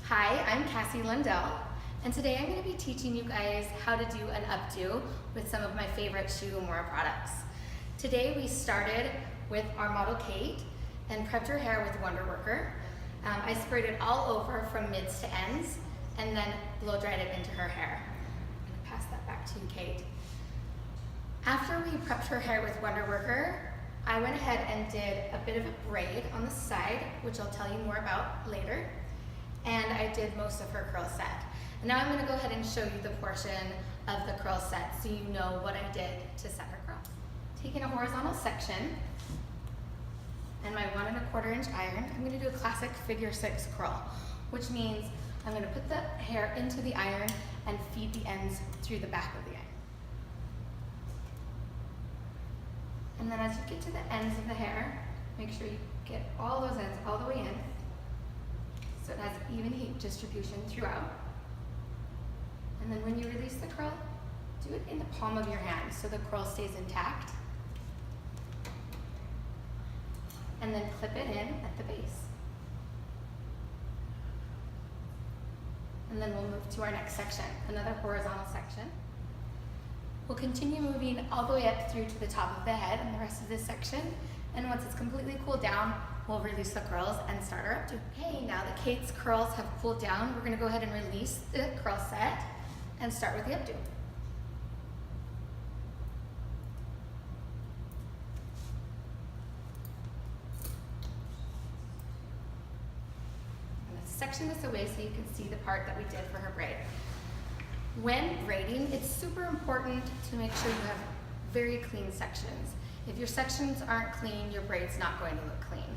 Hi, I'm Cassie Lundell, and today I'm going to be teaching you guys how to do an updo with some of my favorite Shoe Amora products. Today we started with our model Kate and prepped her hair with Wonder Worker. I sprayed it all over from mids to ends and then blow dried it into her hair. I'm going to pass that back to you, Kate. After we prepped her hair with Wonder Worker, I went ahead and did a bit of a braid on the side, which I'll tell you more about later. And I did most of her curl set. And now I'm going to go ahead and show you the portion of the curl set so you know what I did to set her curl. Taking a horizontal section and my 1 1/4 inch iron, I'm going to do a classic figure 6 curl, which means I'm going to put the hair into the iron and feed the ends through the back of the iron. And then as you get to the ends of the hair, make sure you get all those ends all the way in so it has even heat distribution throughout. And then when you release the curl, do it in the palm of your hand so the curl stays intact. And then clip it in at the base. And then we'll move to our next section, another horizontal section. We'll continue moving all the way up through to the top of the head and the rest of this section. And once it's completely cooled down, we'll release the curls and start our updo. Okay, now that Kate's curls have cooled down, we're going to go ahead and release the curl set and start with the updo. Section this away so you can see the part that we did for her braid. When braiding, it's super important to make sure you have very clean sections. If your sections aren't clean, your braid's not going to look clean.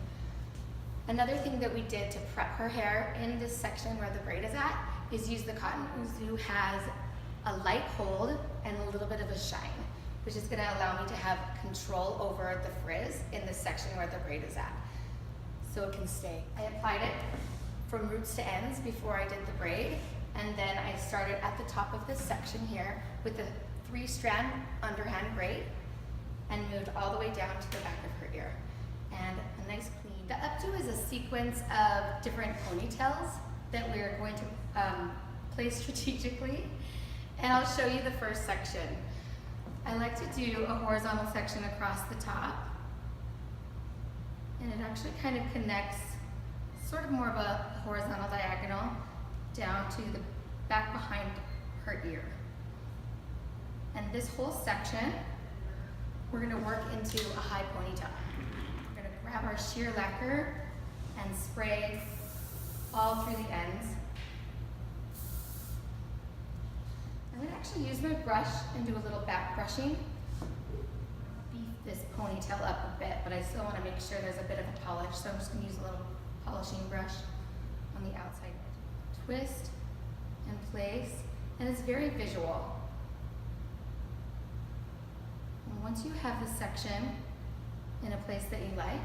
Another thing that we did to prep her hair in this section where the braid is at is use the cotton Uzu has a light hold and a little bit of a shine, which is going to allow me to have control over the frizz in the section where the braid is at, so it can stay. I applied it from roots to ends before I did the braid, and then I started at the top of this section here with the 3-strand underhand braid and moved all the way down to the back of her ear. And a nice clean. The updo is a sequence of different ponytails that we're going to place strategically, and I'll show you the first section. I like to do a horizontal section across the top, and it actually kind of connects sort of more of a horizontal diagonal down to the back behind her ear. And this whole section, we're going to work into a high ponytail. We're going to grab our sheer lacquer and spray all through the ends. I'm going to actually use my brush and do a little back brushing. Beef this ponytail up a bit, but I still want to make sure there's a bit of a polish, so I'm just going to use a little polishing brush on the outside edge. Twist and place, and it's very visual. And once you have this section in a place that you like,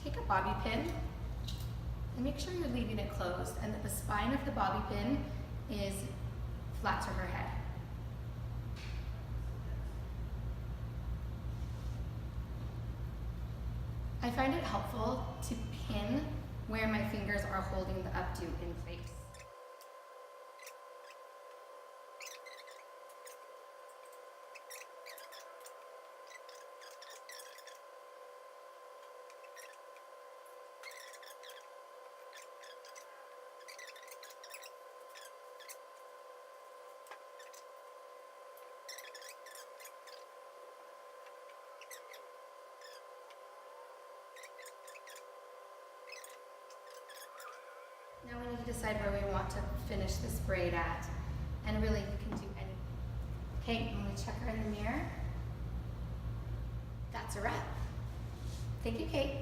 take a bobby pin and make sure you're leaving it closed and that the spine of the bobby pin is flat to her head. I find it helpful to pin where my fingers are holding the updo in place. Now we need to decide where we want to finish this braid at, and really you can do any. Okay, when we check her in the mirror, that's a wrap. Thank you, Kate.